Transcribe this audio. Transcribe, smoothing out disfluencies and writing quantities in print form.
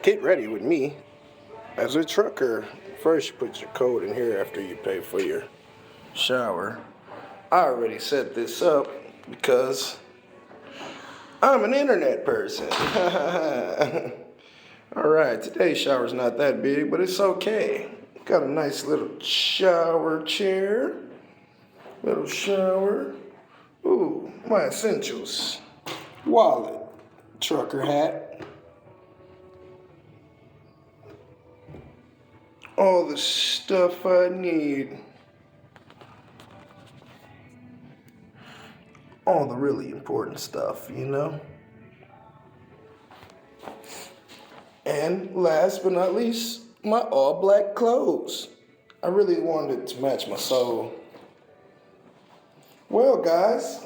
Get ready with me as a trucker. First, you put your code in here after you pay for your shower. I already set this up because I'm an internet person. Alright, today's shower's not that big, but it's okay. Got a nice little shower chair. Little shower. Ooh, my essentials. Wallet. Trucker hat. All the stuff I need. All the really important stuff, you know? And last but not least, my all black clothes. I really wanted to match my soul. Well, guys,